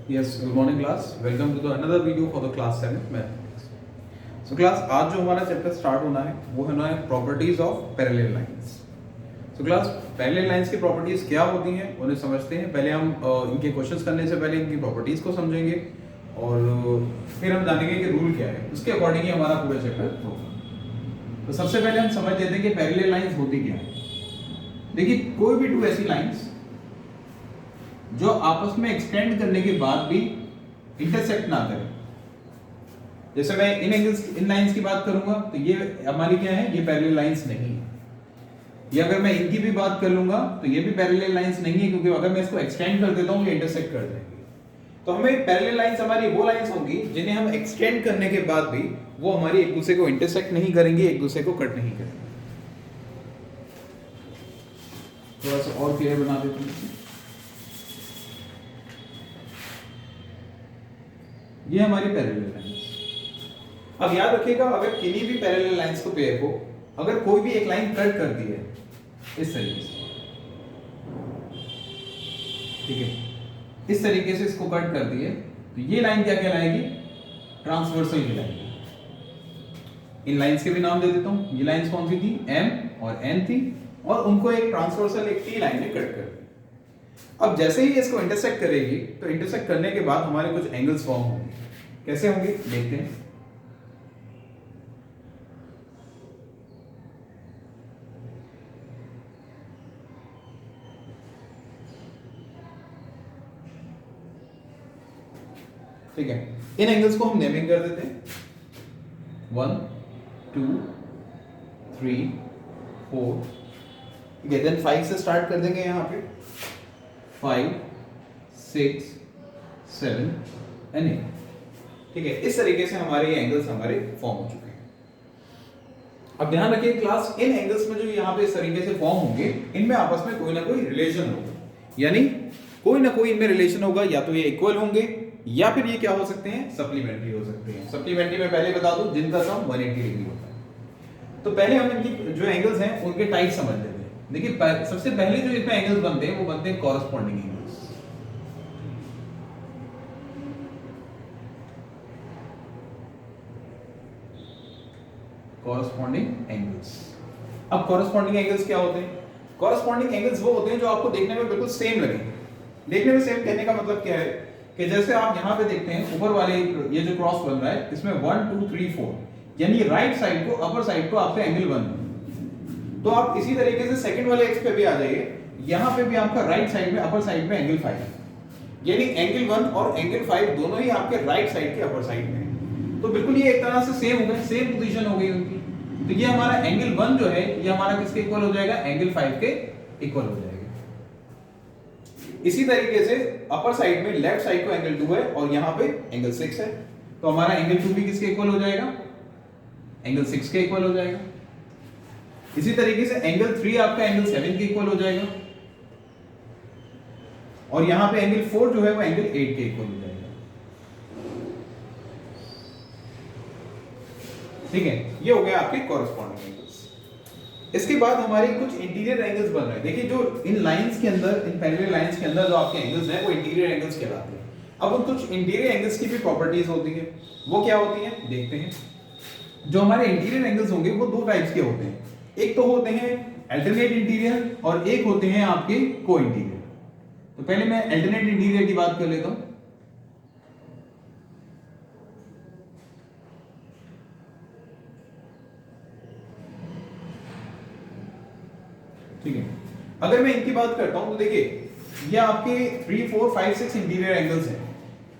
Yes, good morning class. Welcome to the another video for the class 7 mathematics. So class आज जो हमारा chapter start होना है वो होना है properties of parallel lines. So class parallel lines की प्रॉपर्टीज क्या होती हैं उन्हें समझते हैं. पहले हम इनके क्वेश्चंस करने से पहले इनकी प्रॉपर्टीज को समझेंगे और फिर हम जानेंगे कि रूल क्या है. उसके अकॉर्डिंग ही हमारा पूरा चैप्टर होगा. तो सबसे पहले हम समझ लेते हैं कि पैरेलल लाइंस होती क्या है. देखिए कोई भी टू ऐसी लाइंस जो आपस में एक्सटेंड करने के बाद भी इंटरसेक्ट ना करें. जैसे मैं इन लाइंस की बात करूंगा तो ये हमारी क्या है, ये पैरेलल लाइंस नहीं है. या अगर मैं इनकी भी बात कर लूंगा तो ये भी पैरेलल लाइंस नहीं है, क्योंकि अगर मैं इसको एक्सटेंड कर देता हूं ये इंटरसेक्ट कर देंगे. तो हमें पैरेलल लाइंस हमारी वो लाइंस होंगी जिन्हें हम एक्सटेंड करने के बाद भी वो हमारी एक दूसरे को इंटरसेक्ट नहीं करेंगे, एक दूसरे को कट नहीं करेंगे. थोड़ा सा और क्लियर बना देता हूं. ये हमारी पैरेलल लाइंस. अब याद रखिएगा, अगर किन्हीं भी पैरेलल लाइंस को पेयर को अगर कोई भी एक लाइन कट कर दी है इस तरीके से, ठीक है, इस तरीके से इसको कट कर दिए तो ये लाइन क्या कहलाएगी, ट्रांसवर्सल कहलाएगी. इन लाइंस के भी नाम दे देता हूं. ये लाइंस कौन सी थी, M और N थी, और उनको एक ट्रांसवर्सल एक T लाइन ने कट कर दी. अब जैसे ही इसको इंटरसेक्ट करेगी तो इंटरसेक्ट करने के बाद हमारे कुछ एंगल्स फॉर्म होंगे. कैसे होंगे देखते हैं. ठीक है, इन एंगल्स को हम नेमिंग कर देते हैं. 1 2 3 4. ठीक है, देन 5 से स्टार्ट कर देंगे. यहां पे 5 6 7 एंड 8. ठीक है, इस तरीके से हमारे ये एंगल्स हमारे फॉर्म हो चुके हैं. अब ध्यान रखिए क्लास, इन एंगल्स में जो यहाँ पे इस तरीके से फॉर्म होंगे इनमें आपस में कोई ना कोई रिलेशन होगा. यानी कोई ना कोई इनमें रिलेशन होगा. या तो ये इक्वल होंगे या फिर ये क्या हो सकते हैं, सप्लीमेंट्री हो सकते हैं. सप्लीमेंट्री में पहले बता दूं जिनका सम 180 डिग्री होता है. तो पहले हम इनकी जो एंगल्स हैं उनके टाइप समझ लेते हैं. देखिए सबसे पहले जो इसमें एंगल्स बनते हैं वो बनते हैं कॉरस्पॉन्डिंग एंगल्स. Corresponding angles. अब कॉरस्पॉन्डिंग एंगल्स क्या होते हैं? कॉरस्पॉन्डिंग एंगल्स वो होते हैं जो आपको देखने में बिल्कुल सेम लगेंगे. देखने में सेम कहने का मतलब क्या है कि जैसे आप यहां पे देखते हैं ऊपर वाले ये जो क्रॉस बन रहा है इसमें 1 2 3 4, यानी राइट साइड को अपर साइड को आपका एंगल 1. तो आप इसी तरीके से सेकंड वाले एक्स पे भी आ जाइए. यहां पे भी आपका राइट साइड में अपर साइड में एंगल 5, यानी एंगल 1 और एंगल 5 दोनों ही आपके राइट साइड के अपर साइड में है. तो बिल्कुल ये एक तरह से सेम हो गए, सेम पोजीशन हो गई उनकी. तो ये हमारा एंगल 1 जो है ये हमारा किसके इक्वल हो जाएगा, एंगल 5 के इक्वल हो जाएगा. इसी तरीके से अपर साइड में लेफ्ट साइड को एंगल 2 है और यहां पे एंगल 6 है. तो हमारा एंगल 2 भी किसके इक्वल हो जाएगा, एंगल 6 के इक्वल हो जाएगा. इसी तरीके से एंगल 3 आपका एंगल 7 के इक्वल हो जाएगा. और यहां पे एंगल 4 जो है वो एंगल 8 के इक्वल हो जाएगा. ठीक है, ये हो गया आपके कॉरस्पॉन्डिंग एंगल्स. इसके बाद हमारे कुछ इंटीरियर एंगल्स बन रहे हैं. देखिए जो इन लाइंस के अंदर, इन पैरेलल लाइंस के अंदर जो आपके एंगल्स हैं वो इंटीरियर एंगल्स कहलाते हैं. अब उन कुछ इंटीरियर एंगल्स की भी प्रॉपर्टीज होती है. वो क्या होती हैं देखते हैं. जो हमारे इंटीरियर एंगल्स होंगे वो दो टाइप्स के होते हैं. एक तो होते हैं अल्टरनेट इंटीरियर और एक होते हैं आपके को इंटीरियर. तो पहले मैं अल्टरनेट इंटीरियर की बात कर लेता हूं. ठीक है, अगर मैं इनकी बात करता हूं तो देखिए ये आपके 3 4 5 6 इंटीरियर एंगल्स हैं.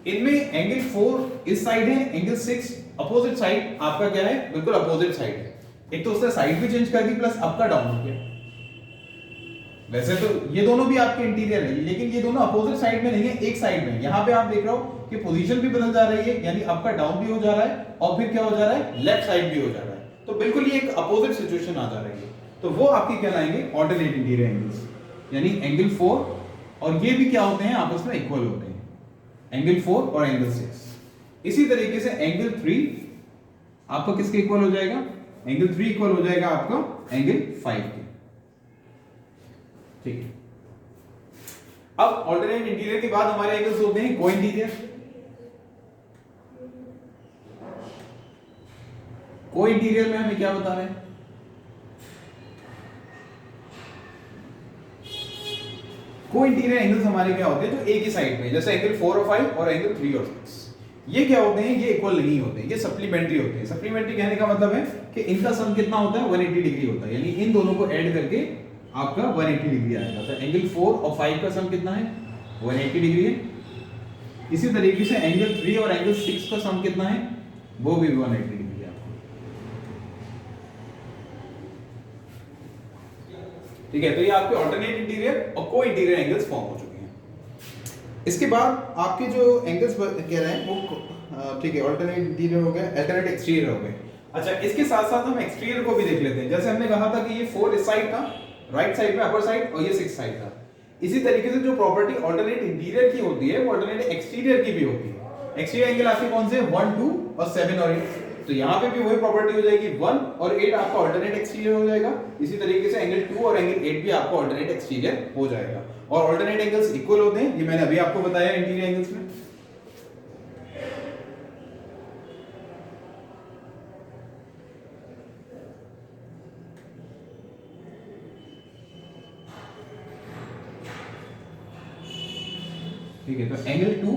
इनमें एंगल 4 इस साइड है, एंगल 6 अपोजिट साइड आपका क्या है, बिल्कुल अपोजिट साइड है. एक तो उसने साइड भी चेंज कर दी प्लस आपका डाउन हो गया. वैसे तो ये दोनों भी आपके इंटीरियर है, लेकिन ये दोनों अपोजिट साइड में नहीं है, एक साइड में. यहां पे आप देख रहे हो कि पोजीशन भी बदल जा रही है, यानी आपका डाउन भी हो जा रहा है और फिर क्या हो जा रहा है, लेफ्ट साइड भी हो जा रहा है. तो बिल्कुल ये एक अपोजिट सिचुएशन आ जा रही है. तो वो आपकी कहलाएंगे ऑल्टरनेट इंटीरियर एंगल्स. यानी एंगल 4 और ये भी क्या होते हैं, आपस में इक्वल होते हैं, एंगल 4 और एंगल 6. इसी तरीके से एंगल 3 आपका किसके इक्वल हो जाएगा, एंगल 3 इक्वल हो जाएगा आपका एंगल 5 के. ठीक है, अब ऑल्टरनेट इंटीरियर के बाद हमारे एंगल्स होते हैं को इंटीरियर। को इंटीरियर में हमें क्या बता रहे हैं? को इंटीरियर एंगल्स हमारे क्या होते हैं जो एक ही साइड में, जैसे एंगल 4 और 5 और एंगल 3 और 6, ये क्या होते हैं? ये इक्वल नहीं होते, ये सप्लीमेंट्री होते हैं। सप्लीमेंट्री कहने का मतलब है कि इनका सम कितना होता है? 180 डिग्री होता है, यानी इन दोनों को ऐड करके आपका 180 डिग्री आएगा। तो एंगल 4 और 5 का सम कितना है? 180 डिग्री है। इसी तरीके से एंगल 3 और एंगल 6 का सम कितना है? वो भी 180 डिग्री है आपको। ठीक है, तो ये आपके ऑल्टरनेट इंटीरियर और को इंटीरियर एंगल्स फॉर्म हो चुके हैं। इसके बाद आपके जो एंगल्स कह रहे हैं वो ठीक है, ऑल्टरनेट इंटीरियर हो गया, अल्टरनेट एक्सटीरियर हो गए। अच्छा, इसके साथ साथ हम एक्सटीरियर को भी देख लेते हैं। जैसे हमने कहा था कि ये 4 इस साइड था, राइट साइड में अपर साइड, और ये 6 साइड था। इसी तरीके से जो प्रॉपर्टी ऑल्टरनेट इंटीरियर की होती है वो ऑल्टरनेट एक्सटीरियर की भी होती है। एक्सटीरियर एंगल आपके कौन से? 1, 2 और 7 और 8। तो यहाँ पे भी वही प्रॉपर्टी हो जाएगी, 1 और 8 आपका ऑल्टरनेट एक्सटीरियर हो जाएगा। इसी तरीके से एंगल 2 और एंगल 8 भी आपका ऑल्टरनेट एक्सटीरियर हो जाएगा। और ऑल्टरनेट एंगल्स इक्वल होते हैं, ये मैंने अभी आपको बताया इंटीरियर एंगल्स में। ठीक है, तो angle 2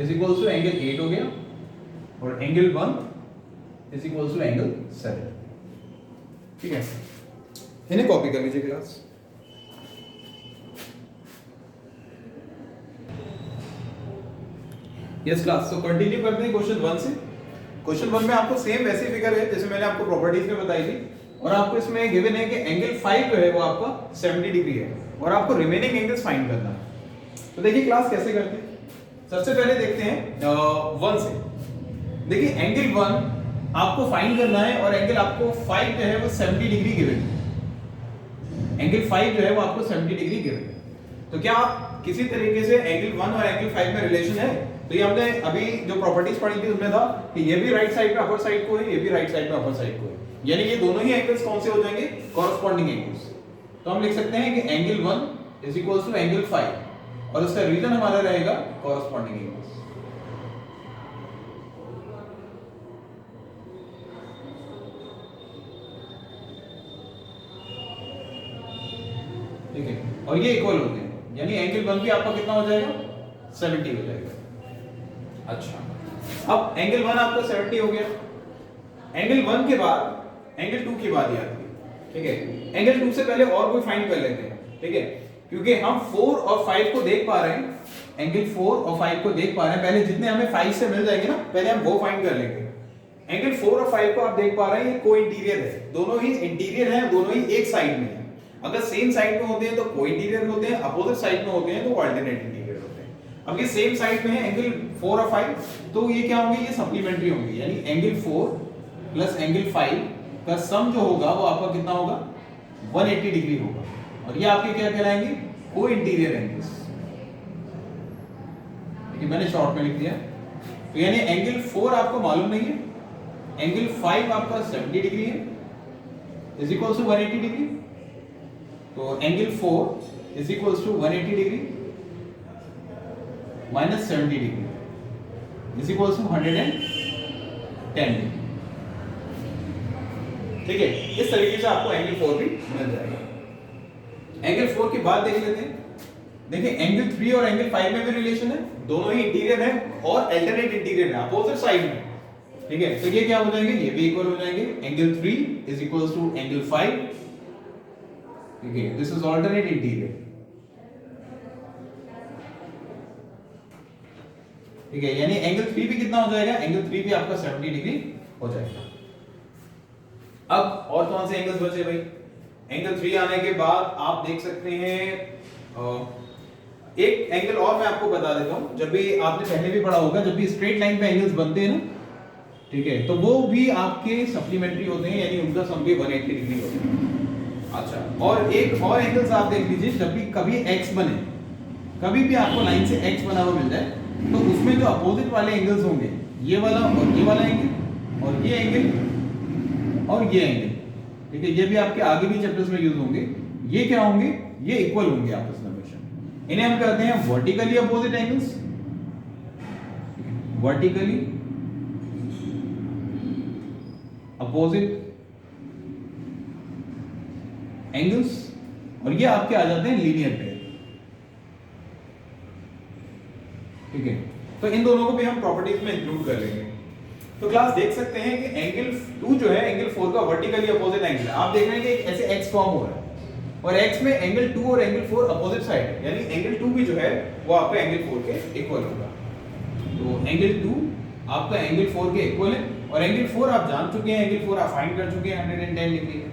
is equals to angle 8 हो गया, और angle 1 is equals to angle 7। ठीक है, इन्हें कॉपी कर लीजिए क्लास। यस क्लास, तो कंटिन्यू करते हैं क्वेश्चन 1 से। क्वेश्चन 1 में आपको सेम वैसी फिगर है जैसे मैंने आपको प्रॉपर्टीज में बताई थी, और आपको इसमें गिवन है कि एंगल 5 जो है वो आपका 70 डिग्री है, और आपको रिमेनिंग एंगल्स फाइंड करना है। तो देखिए क्लास कैसे करते हैं। सबसे पहले देखते हैं 1 से। देखिए एंगल 1 आपको फाइंड करना है, और एंगल आपको 5 जो है वो 70 डिग्री गिवन है। एंगल 5 जो है वो आपको 70 डिग्री गिवन है। तो क्या आप किसी तरीके से एंगल 1 और एंगल 5 में रिलेशन है? तो ये हमने अभी जो प्रॉपर्टीज पढ़ी थी उसमें था कि ये भी राइट साइड पे अपर साइड को है, ये भी राइट साइड पे अपर साइड को है, यानी ये दोनों ही एंगल्स कौन से हो जाएंगे? Corresponding angles. तो हम लिख सकते हैं कि angle 1 is equals to angle 5, और उसका रीजन हमारा रहेगा कॉरेस्पॉन्डिंग एंगल्स। ठीक है, और ये इक्वल होते हैं, यानी एंगल 1 भी आपका कितना हो जाएगा? 70 हो जाएगा। अच्छा, अब एंगल 1 आपका 70 हो गया। एंगल 1 के बाद एंगल 2 की बात आती है। ठीक है, एंगल 2 से पहले और कोई फाइंड कर लेते हैं। ठीक है, क्योंकि हम 4 और 5 को देख पा रहे हैं, एंगल 4 और 5 को देख पा रहे हैं। पहले जितने हमें 5 से मिल जाएंगे ना, पहले हम वो फाइंड कर लेंगे। एंगल 4 और 5 को आप देख पा रहे हैं, ये को इंटीरियर है, दोनों ही इंटीरियर हैं, दोनों ही एक साइड में है। अगर सेम साइड में होते हैं तो को इंटीरियर होते हैं, अपोजिट साइड में होते हैं तो अल्टरनेट इंटीरियर होते हैं। अब ये सेम साइड में है एंगल 4 और 5, तो ये क्या होंगे? ये सप्लीमेंट्री होंगे, यानी एंगल 4 प्लस एंगल 5 का सम जो होगा वो आपका कितना होगा? 180 डिग्री होगा, और ये आपके क्या कहलाएंगे? को इंटीरियर एंगल्स। देखिए मैंने शॉर्ट में लिख दिया। तो यानी एंगल 4 आपको मालूम नहीं है, एंगल 5 आपका 70 डिग्री है, इज इक्वल्स टू 180 डिग्री। तो angle 4 is equals to 180 degree minus 70 degree is equals to 110 degree. ठीक है, इस तरीके से आपको एंगल 4 भी मिल जाएगा। एंगल 4 की बात देख लेते हैं। देखिए एंगल 3 और एंगल 5 में भी रिलेशन है, दोनों ही इंटीरियर है और अल्टरनेट इंटीरियर है, अपोजिट साइड में। ठीक है, तो ये क्या हो जाएंगे? ये भी इक्वल हो जाएंगे। Angle 3 is equals to angle 5। ठीक है, दिस इज अल्टरनेट इंटीरियर। ठीक है, यानी एंगल 3 भी कितना हो जाएगा? एंगल 3 भी आपका 70 डिग्री हो जाएगा। अब और कौन से एंगल्स बचे भाई? एंगल 3 आने के बाद आप देख सकते हैं एक एंगल और मैं आपको बता देता हूं, जब भी आपने पहले भी पढ़ा होगा, जब भी स्ट्रेट लाइन पे एंगल्स बनते हैं ना, ठीक है, तो वो भी आपके सप्लीमेंट्री होते हैं, यानी उनका सम भी 180 डिग्री होता है। अच्छा, और एक और एंगल्स आप देख लीजिए, जब भी कभी x बने, कभी भी आपको लाइन से x बना हुआ मिल जाए, तो उसमें जो अपोजिट वाले एंगल्स होंगे, ये वाला और ये वाला एंगल और ये एंगल और ये एंगल, ठीक है, ये भी आपके आगे भी चैप्टर्स में यूज होंगे, ये क्या होंगे, ये इक्वल होंगे आपस में हमेशा। इन्हें हम कहते हैं vertically opposite angles, vertically opposite angles, और ये आपके आ जाते हैं लीनियर पेयर। ठीक है, तो इन दोनों को भी हम प्रॉपर्टीज में इंक्लूड कर लेंगे। तो क्लास देख सकते हैं कि एंगल 2 जो है एंगल 4 का वर्टिकली अपोजिट एंगल है। आप देख रहे हैं कि ऐसे एक्स फॉर्म हो रहा है और एक्स में एंगल 2 और एंगल 4 अपोजिट साइड है, यानी एंगल 2 भी जो है वो आपका एंगल 4 के इक्वल होगा। तो एंगल 2 आपका एंगल 4 के इक्वल है, और एंगल 4 आप जान चुके हैं, एंगल 4 आप फाइंड कर चुके हैं 110 डिग्री है।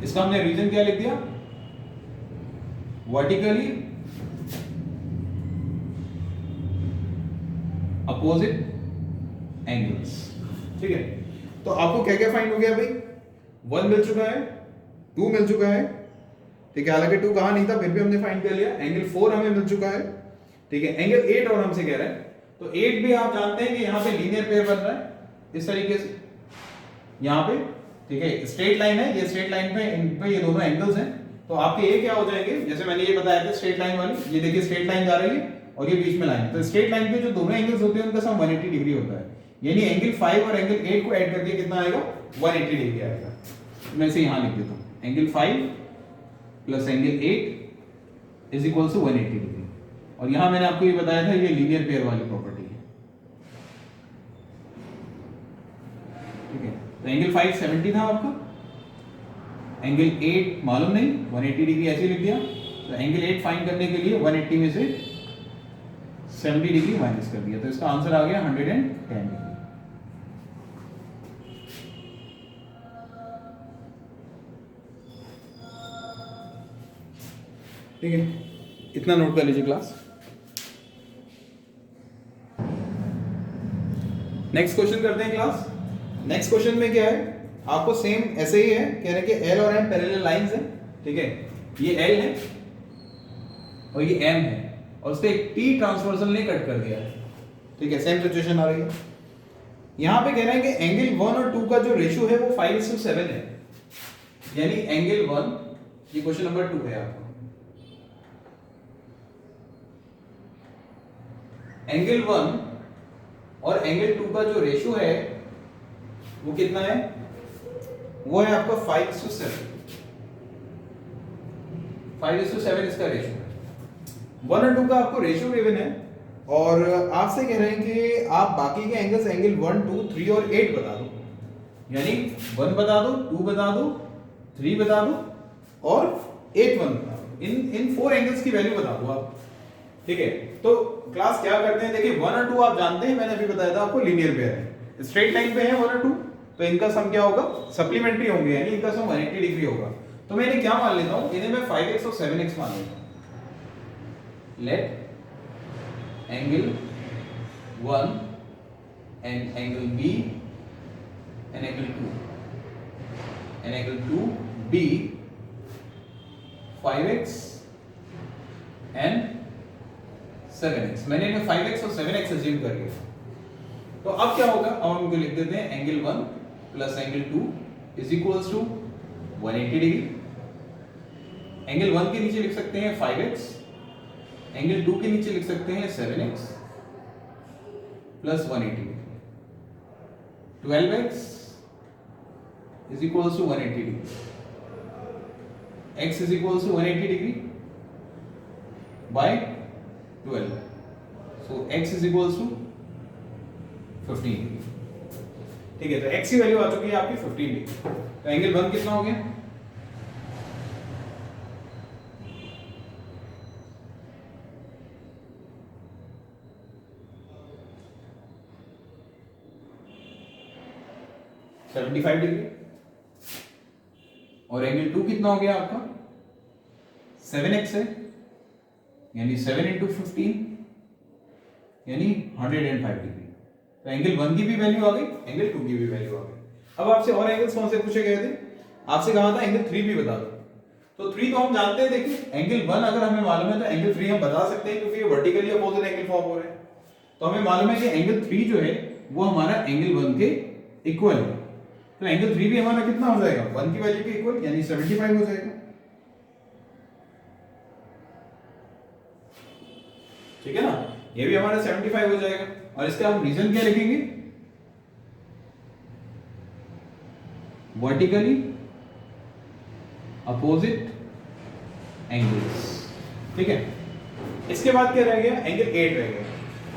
इसका हमने रीजन क्या लिख दिया, वर्टिकली अपोजिट एंगल्स। ठीक है, तो आपको क्या क्या फाइंड हो गया भाई, 1 मिल चुका है, 2 मिल चुका है, ठीक है, हालांकि 2 कहां नहीं था फिर भी हमने फाइंड कर लिया। एंगल 4 हमें मिल चुका है, ठीक है। एंगल 8 और हमसे कह रहा है, तो 8 भी आप जानते हैं कि यहां पे लीनियर पेयर बन रहा है इस तरीके से, यहां पे, ठीक है, स्ट्रेट लाइन है, ये स्ट्रेट लाइन पे इन पे ये दोनों एंगल्स हैं, तो आपके ये क्या हो जाएंगे, जैसे मैंने ये बताया था स्ट्रेट लाइन वाली, ये देखिए स्ट्रेट लाइन जा रही है और ये बीच में लाइन, तो स्ट्रेट लाइन पे जो दोनों एंगल्स होते हैं उनका सम 180 डिग्री होता है, यानी एंगल 5 और एंगल 8 को ऐड करके कितना आएगा, 180 डिग्री आएगा। मैं इसे यहां लिख देता हूं, angle 5 plus angle 8 is equal to 180 degree, और यहां मैंने आपको ये बताया था ये लीनियर पेयर वाली प्रॉपर्टी है। ठीक है, तो एंगल 5 70 था आपका, एंगल 8 मालूम नहीं, 180 डिग्री ऐसे लिख दिया, तो एंगल 8 फाइंड करने के लिए 180 में से 70 डिग्री माइनस कर दिया, तो इसका आंसर आ गया 110 डिग्री। ठीक है, इतना नोट कर लीजिए क्लास। नेक्स्ट क्वेश्चन करते हैं क्लास। नेक्स्ट क्वेश्चन में क्या है, आपको सेम ऐसे ही है, कह रहे हैं कि L और M पैरेलल लाइंस हैं, ठीक है, ये L है और ये M है, और उससे एक T ट्रांसवर्सल ने कट कर दिया है, ठीक है, सेम सिचुएशन आ रही है। यहां पे कह रहे हैं कि एंगल 1 और 2 का जो रेशियो है वो 5:7 है, यानी एंगल 1, ये क्वेश्चन नंबर 2 है आपका, एंगल 1 और एंगल 2 का जो रेशियो है वो कितना है, वो है आपका 5:7, 5:7 इसका रेशियो है। 1 और 2 का आपको रेशियो गिवन है, और आपसे कह रहे हैं कि आप बाकी के एंगल्स एंगल 1, 2, 3 और 8 बता दो, यानी 1 बता दो, 2 बता दो, 3 बता दो और 8 1 बता दो, इन 4 एंगल्स की वैल्यू बता दो आप। ठीक है, तो क्लास क्या करते हैं, देखिए 1 और 2 आप जानते हैं, मैंने अभी बताया था आपको लीनियर पेयर है, स्ट्रेट लाइन पे है 1 और 2, तो इनका सम क्या होगा, सप्लीमेंट्री होंगे, यानी इनका सम 180 डिग्री होगा। तो मैं इन्हें क्या मान लेता हूं, इन्हें मैं 5x और 7x मान लेता हूं। Let angle 1 and angle B and angle 2 and angle 2 B 5x and 7x, मैंने इन्हें 5x और 7x अज्यूम कर लिया। तो अब क्या होगा, अब हम इनको लिख देते हैं angle 1 plus angle 2 is equals to 180 degree. Angle 1 के नीचे लिख सकते हैं 5x, एंगल 2 के नीचे लिख सकते हैं 7x plus 180 degree. 12x is equals to 180 degree, x is equals to 180 degree by 12, so x is equals to 15 degree. ठीक है, तो x की वैल्यू आ चुकी है आपकी 15 डिग्री। तो एंगल 1 कितना हो गया, $75 डिग्री, और एंगल 2 कितना हो गया आपका 7x है, यानी 7 into 15 यानी 105 डिग्री। तो एंगल 1 की भी वैल्यू आ गई, एंगल 2 की भी वैल्यू आ गई। अब आपसे और एंगल्स कौन से पूछे गए थे, आपसे कहा था एंगल 3 भी बता दो। तो 3 तो हम जानते हैं, देखिए एंगल 1 अगर हमें मालूम है तो एंगल 3 हम बता सकते हैं, क्योंकि ये वर्टिकली अपोजिट एंगल फॉर्म हो रहे हैं। तो हमें मालूम है कि एंगल 3 जो है वो हमारा एंगल 1 के इक्वल है। तो एंगल 3 भी हमारा कितना हो जाएगा, 1 की वैल्यू के इक्वल, यानी 75 हो जाएगा। ठीक है ना, ये भी हमारा 75 हो जाएगा। और इसका हम रीजन क्या लिखेंगे, वर्टिकली अपोजिट एंगल्स। ठीक है, इसके बाद क्या रह गया, एंगल 8 रह गया।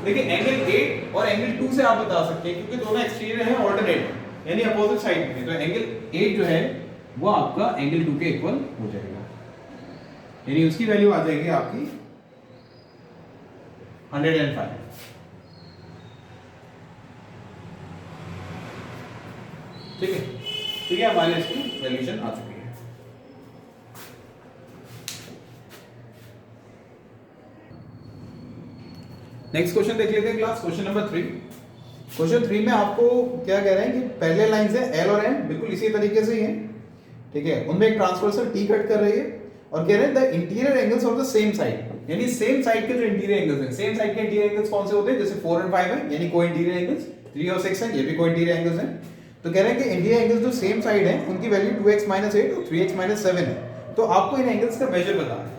देखिए एंगल 8 और एंगल 2 से आप बता सकते हैं, क्योंकि दोनों एक्सटीरियर हैं, ऑल्टरनेट यानी अपोजिट साइड में, तो एंगल 8 जो है वो आपका एंगल 2 के इक्वल हो जाएगा, यानी उसकी वैल्यू आ जाएगी आपकी 105। ठीक है, ठीक है, हमारे इसकी वैल्यूएशन आ चुकी है। नेक्स्ट क्वेश्चन देख लेते हैं क्लास, क्वेश्चन नंबर 3। क्वेश्चन 3 में आपको क्या कह रहे हैं कि पैरेलल लाइंस है एल और एम, बिल्कुल इसी तरीके से ही हैं। ठीक है, उनमें एक ट्रांसवर्सल टी कट कर रही है और कह रहे हैं the interior angles of the same side, यानी सेम साइड के जो इंटीरियर एंगल्स हैं, सेम साइड के इंटीरियर एंगल्स कौन से होते हैं, जैसे 4 और 5 है यानी को इंटीरियर एंगल्स, 3 और 6 है ये भी को इंटीरियर एंगल्स हैं। तो कह रहे हैं कि इंटीरियर एंगल्स जो सेम साइड है उनकी वैल्यू 2x - 8 और 3x - 7 है। तो आपको इन एंगल्स का मेजर बताना है।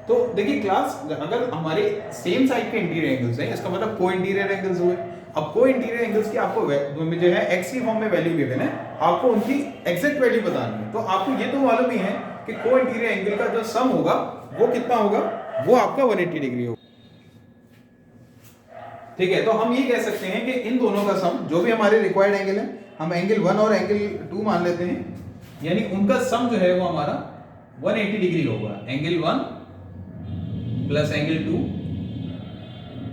तो देखिए क्लास, अगर हमारे सेम साइड के इंटीरियर एंगल्स हैं, इसका मतलब को इंटीरियर एंगल्स हुए। अब को इंटीरियर एंगल्स की आपको जो है x की फॉर्म में वैल्यू गिवन है, आपको उनकी एग्जैक्ट वैल्यू बतानी है। तो आपको ये तो मालूम ही है कि को इंटीरियर एंगल का जो सम होगा वो कितना होगा, वो आपका 180 डिग्री होगा। ठीक है, तो हम ये कह सकते हैं कि इन दोनों का सम, जो भी हमारे रिक्वायर्ड एंगल है, हम एंगल 1 और एंगल 2 मान लेते हैं, यानी उनका सम जो है वो हमारा 180 डिग्री होगा। Angle 1 plus angle 2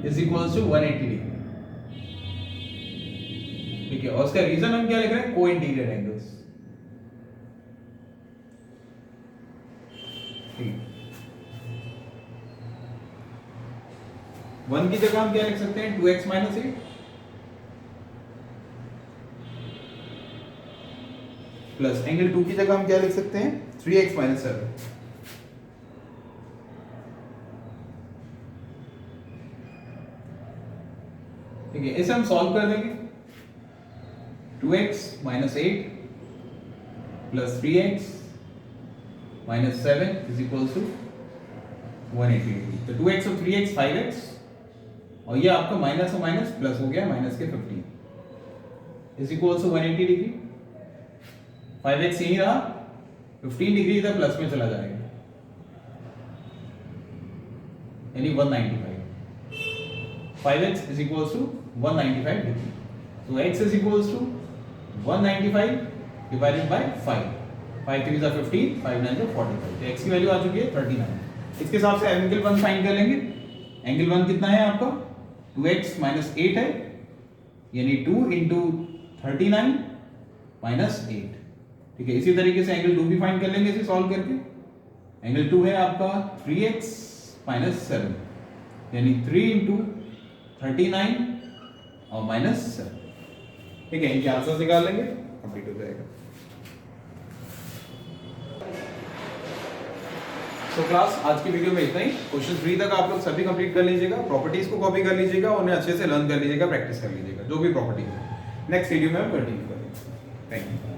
is equals to 180 degree. ठीक है, और उसका रीजन हम क्या लिख रहे हैं, को इंटीरियर एंगल्स। ठीक, 1 की जगह हम क्या लिख सकते हैं, 2x - 8 प्लस एंगल 2 की जगह हम क्या लिख सकते हैं, 3x - 7। ठीक है, इसे हम सॉल्व कर देंगे। 2x - 8 plus 3x - 7 is equals to 180 degree. तो 2x और 3x 5x, और ये आपका माइनस और माइनस प्लस हो गया, माइनस के 15 is equals to 180 degree. 5x यही रहा, 15 डिग्री इधर प्लस में चला जाएगा, यानी 195। 5x is equals to 195 degree. तो x is equals to 195 divided by 5। 5 3 जा 15, 5 9 जा 45। तो x की वैल्यू आ चुकी है 39। इसके हिसाब से एंगल 1 फाइंड कर लेंगे। एंगल 1 कितना है आपका, 2x - 8 है, यानी 2 × 39 - 8। ठीक है, इसी तरीके से एंगल 2 भी फाइंड कर लेंगे इसे सॉल्व करके। एंगल 2 है आपका 3x - 7, यानी 3 × 39 और -7। ठीक है, इनके आंसर निकाल लेंगे, कंप्लीट हो जाएगा। तो क्लास आज की वीडियो में इतना ही। क्वेश्चन 3 तक आप लोग सभी कंप्लीट कर लीजिएगा, प्रॉपर्टीज को कॉपी कर लीजिएगा, उन्हें अच्छे से लर्न कर लीजिएगा, प्रैक्टिस कर लीजिएगा, जो भी प्रॉपर्टीज है। नेक्स्ट वीडियो में हम कंटिन्यू करेंगे। Thank you.